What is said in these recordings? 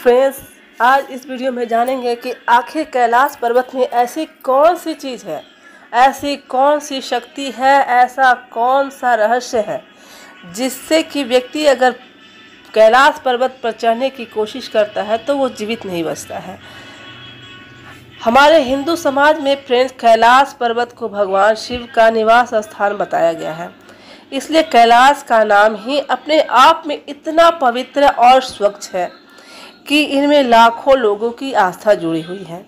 Friends, आज इस video में जानेंगे कि आखिर कैलाश पर्वत में ऐसी कौन सी चीज़ है, ऐसी कौन सी शक्ति है, ऐसा कौन सा रहस्य है जिससे कि व्यक्ति अगर कैलाश पर्वत पर चढ़ने की कोशिश करता है तो वो जीवित नहीं बचता है। हमारे हिंदू समाज में फ्रेंड्स कैलाश पर्वत को भगवान शिव का निवास स्थान बताया गया है, इसलिए कैलाश का नाम ही अपने आप में इतना पवित्र और स्वच्छ है कि इनमें लाखों लोगों की आस्था जुड़ी हुई है।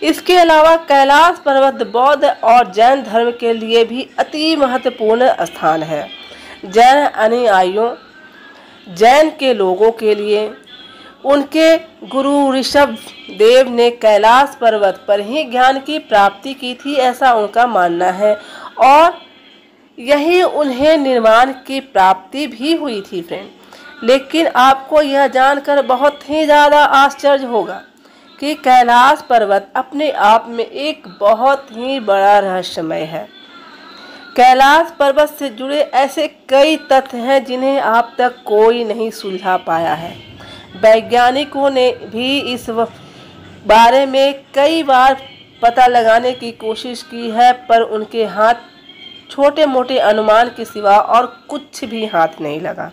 इसके अलावा कैलाश पर्वत बौद्ध और जैन धर्म के लिए भी अति महत्वपूर्ण स्थान है। जैन अनुयायियों, जैन के लोगों के लिए उनके गुरु ऋषभ देव ने कैलाश पर्वत पर ही ज्ञान की प्राप्ति की थी, ऐसा उनका मानना है और यही उन्हें निर्वाण की प्राप्ति भी हुई थी फ्रेंड। लेकिन आपको यह जानकर बहुत ही ज़्यादा आश्चर्य होगा कि कैलाश पर्वत अपने आप में एक बहुत ही बड़ा रहस्यमय है। कैलाश पर्वत से जुड़े ऐसे कई तथ्य हैं जिन्हें अब तक कोई नहीं सुलझा पाया है। वैज्ञानिकों ने भी इस बारे में कई बार पता लगाने की कोशिश की है, पर उनके हाथ छोटे मोटे अनुमान के सिवा और कुछ भी हाथ नहीं लगा।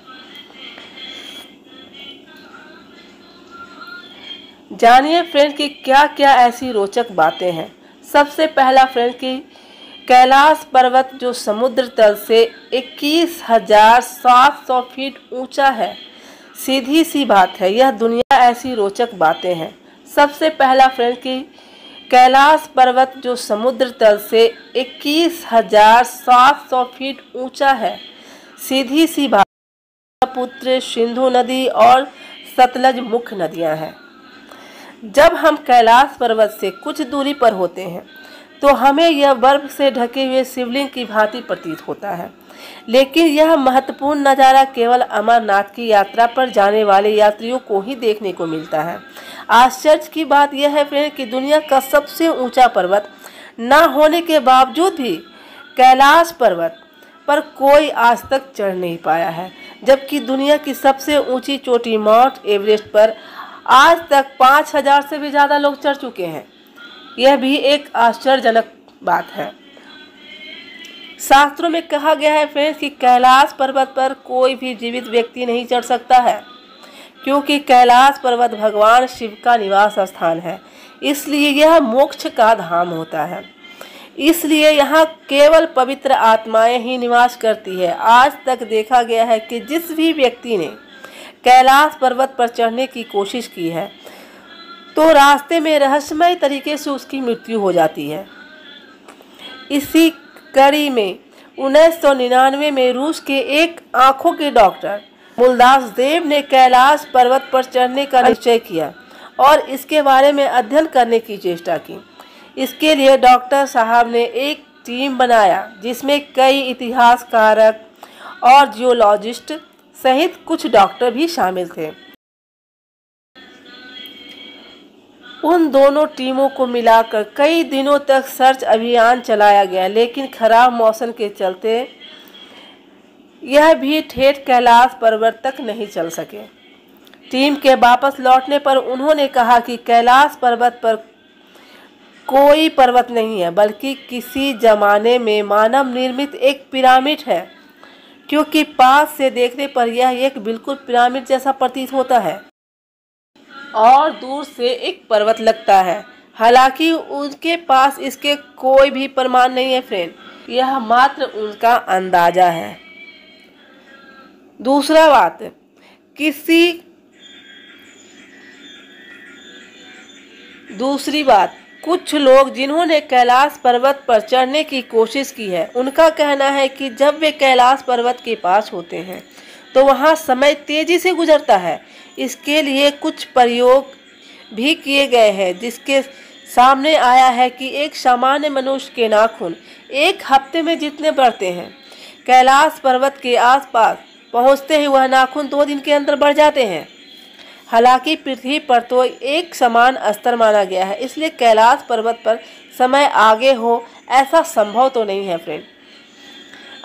जानिए फ्रेंड कि क्या क्या ऐसी रोचक बातें हैं। सबसे पहला फ्रेंड कि कैलाश पर्वत जो समुद्र तल से 21,700 फीट ऊंचा है, सीधी सी बात है, यह दुनिया ऐसी रोचक बातें हैं। सबसे पहला फ्रेंड कि कैलाश पर्वत जो समुद्र तल से 21,700 फीट ऊंचा है, सीधी सी बात, पुत्र, सिंधु नदी और सतलज मुख्य नदियां हैं। जब हम कैलाश पर्वत से कुछ दूरी पर होते हैं तो हमें यह बर्फ से ढके हुए शिवलिंग की भांति प्रतीत होता है, लेकिन यह महत्वपूर्ण नज़ारा केवल अमरनाथ की यात्रा पर जाने वाले यात्रियों को ही देखने को मिलता है। आश्चर्य की बात यह है फ्रेंड कि दुनिया का सबसे ऊंचा पर्वत न होने के बावजूद भी कैलाश पर्वत पर कोई आज तक चढ़ नहीं पाया है, जबकि दुनिया की सबसे ऊंची चोटी माउंट एवरेस्ट पर आज तक 5,000 से भी ज़्यादा लोग चढ़ चुके हैं। यह भी एक आश्चर्यजनक बात है। शास्त्रों में कहा गया है फ्रेंड्स कि कैलाश पर्वत पर कोई भी जीवित व्यक्ति नहीं चढ़ सकता है, क्योंकि कैलाश पर्वत भगवान शिव का निवास स्थान है, इसलिए यह मोक्ष का धाम होता है। इसलिए यहाँ केवल पवित्र आत्माएं ही निवास करती है। आज तक देखा गया है कि जिस भी व्यक्ति ने कैलाश पर्वत पर चढ़ने की कोशिश की है तो रास्ते में रहस्यमय तरीके से उसकी मृत्यु हो जाती है। इसी कड़ी में 1999 में रूस के एक आंखों के डॉक्टर मूलदास देव ने कैलाश पर्वत पर चढ़ने का निश्चय किया और इसके बारे में अध्ययन करने की चेष्टा की। इसके लिए डॉक्टर साहब ने एक टीम बनाया जिसमें कई इतिहासकारक और जियोलॉजिस्ट सहित कुछ डॉक्टर भी शामिल थे। उन दोनों टीमों को मिलाकर कई दिनों तक सर्च अभियान चलाया गया, लेकिन खराब मौसम के चलते यह भी ठेठ कैलाश पर्वत तक नहीं चल सके। टीम के वापस लौटने पर उन्होंने कहा कि कैलाश पर्वत पर कोई पर्वत नहीं है, बल्कि किसी जमाने में मानव निर्मित एक पिरामिड है, क्योंकि पास से देखने पर यह एक बिल्कुल पिरामिड जैसा प्रतीत होता है और दूर से एक पर्वत लगता है। हालांकि उनके पास इसके कोई भी प्रमाण नहीं है फ्रेंड, यह मात्र उनका अंदाजा है। दूसरा बात, कुछ लोग जिन्होंने कैलाश पर्वत पर चढ़ने की कोशिश की है, उनका कहना है कि जब वे कैलाश पर्वत के पास होते हैं तो वहां समय तेजी से गुजरता है। इसके लिए कुछ प्रयोग भी किए गए हैं, जिसके सामने आया है कि एक सामान्य मनुष्य के नाखून एक हफ्ते में जितने बढ़ते हैं, कैलाश पर्वत के आसपास पहुंचते ही वह नाखून 2 दिन के अंदर बढ़ जाते हैं। हालांकि पृथ्वी पर तो एक समान स्तर माना गया है, इसलिए कैलाश पर्वत पर समय आगे हो ऐसा संभव तो नहीं है फ्रेंड।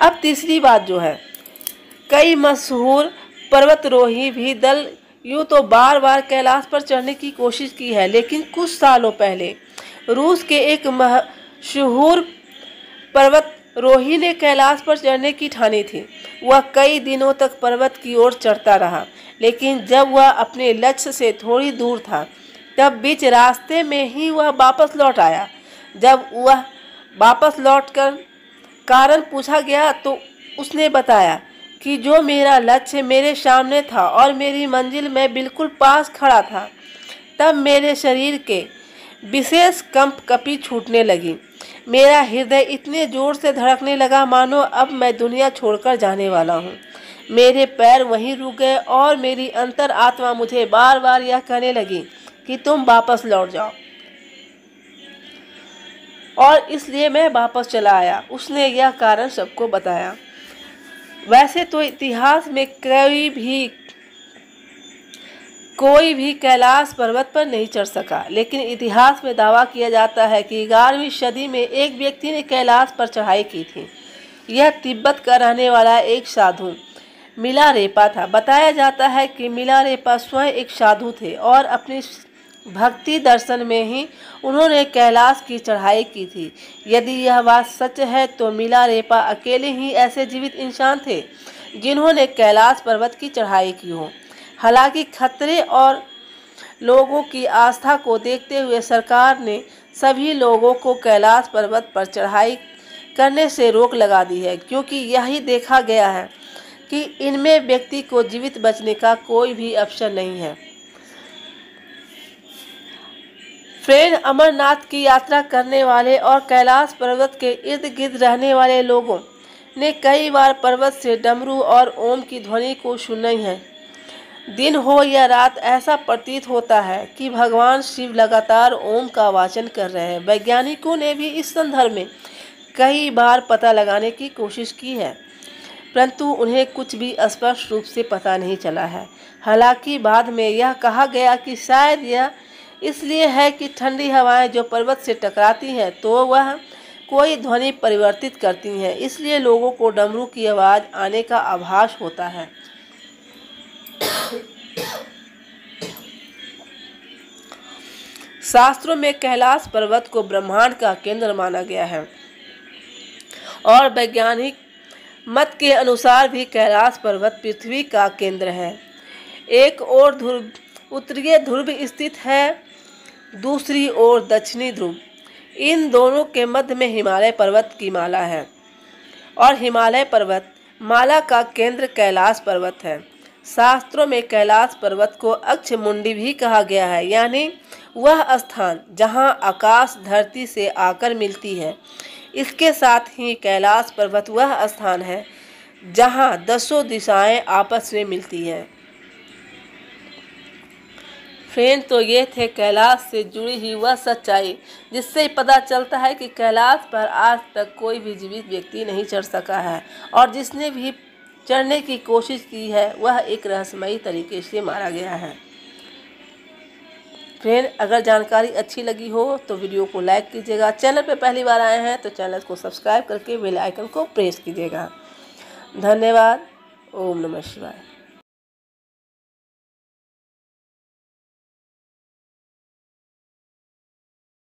अब तीसरी बात जो है, कई मशहूर पर्वतरोही भी दल यूँ तो बार बार कैलाश पर चढ़ने की कोशिश की है, लेकिन कुछ सालों पहले रूस के एक मशहूर पर्वतारोही ने कैलाश पर चढ़ने की ठानी थी। वह कई दिनों तक पर्वत की ओर चढ़ता रहा, लेकिन जब वह अपने लक्ष्य से थोड़ी दूर था, तब बीच रास्ते में ही वह वापस लौट आया। जब वह वापस लौटकर कारण पूछा गया तो उसने बताया कि जो मेरा लक्ष्य मेरे सामने था और मेरी मंजिल में बिल्कुल पास खड़ा था। तब मेरे शरीर के विशेष कंपकपी छूटने लगी। मेरा हृदय इतने जोर से धड़कने लगा मानो अब मैं दुनिया छोड़कर जाने वाला हूँ। मेरे पैर वहीं रुक गए और मेरी अंतर आत्मा मुझे बार बार यह कहने लगी कि तुम वापस लौट जाओ, और इसलिए मैं वापस चला आया। उसने यह कारण सबको बताया। वैसे तो इतिहास में कोई भी कैलाश पर्वत पर नहीं चढ़ सका, लेकिन इतिहास में दावा किया जाता है कि 11वीं सदी में एक व्यक्ति ने कैलाश पर चढ़ाई की थी। यह तिब्बत का रहने वाला एक साधु मिलारेपा था। बताया जाता है कि मिलारेपा स्वयं एक साधु थे और अपनी भक्ति दर्शन में ही उन्होंने कैलाश की चढ़ाई की थी। यदि यह बात सच है तो मिलारेपा अकेले ही ऐसे जीवित इंसान थे जिन्होंने कैलाश पर्वत की चढ़ाई की हो। हालांकि खतरे और लोगों की आस्था को देखते हुए सरकार ने सभी लोगों को कैलाश पर्वत पर चढ़ाई करने से रोक लगा दी है, क्योंकि यही देखा गया है कि इनमें व्यक्ति को जीवित बचने का कोई भी अवसर नहीं है। फ्रेंड, अमरनाथ की यात्रा करने वाले और कैलाश पर्वत के इर्द गिर्द रहने वाले लोगों ने कई बार पर्वत से डमरू और ओम की ध्वनि को सुना है। दिन हो या रात ऐसा प्रतीत होता है कि भगवान शिव लगातार ओम का वाचन कर रहे हैं। वैज्ञानिकों ने भी इस संदर्भ में कई बार पता लगाने की कोशिश की है, परंतु उन्हें कुछ भी स्पष्ट रूप से पता नहीं चला है। हालांकि बाद में यह कहा गया कि शायद यह इसलिए है कि ठंडी हवाएं जो पर्वत से टकराती हैं तो वह कोई ध्वनि परिवर्तित करती हैं, इसलिए लोगों को डमरू की आवाज़ आने का आभास होता है। शास्त्रों में कैलाश पर्वत को ब्रह्मांड का केंद्र माना गया है और वैज्ञानिक मत के अनुसार भी कैलाश पर्वत पृथ्वी का केंद्र है। एक ओर उत्तरीय ध्रुव स्थित है, दूसरी ओर दक्षिणी ध्रुव। इन दोनों के मध्य में हिमालय पर्वत की माला है और हिमालय पर्वत माला का केंद्र कैलाश पर्वत है। शास्त्रों में कैलाश पर्वत को अक्षमुंडी भी कहा गया है, यानी वह स्थान जहां आकाश धरती से आकर मिलती है। इसके साथ ही कैलाश पर्वत वह स्थान है जहां 10 दिशाएं आपस में मिलती हैं। फ्रेंड, तो ये थे कैलाश से जुड़ी हुई वह सच्चाई जिससे पता चलता है कि कैलाश पर आज तक कोई भी जीवित व्यक्ति नहीं चढ़ सका है, और जिसने भी चढ़ने की कोशिश की है वह एक रहस्यमयी तरीके से मारा गया है। फ्रेंड, अगर जानकारी अच्छी लगी हो तो वीडियो को लाइक कीजिएगा। चैनल पर पहली बार आए हैं तो चैनल को सब्सक्राइब करके बेल आइकन को प्रेस कीजिएगा। धन्यवाद। ओम नमः शिवाय।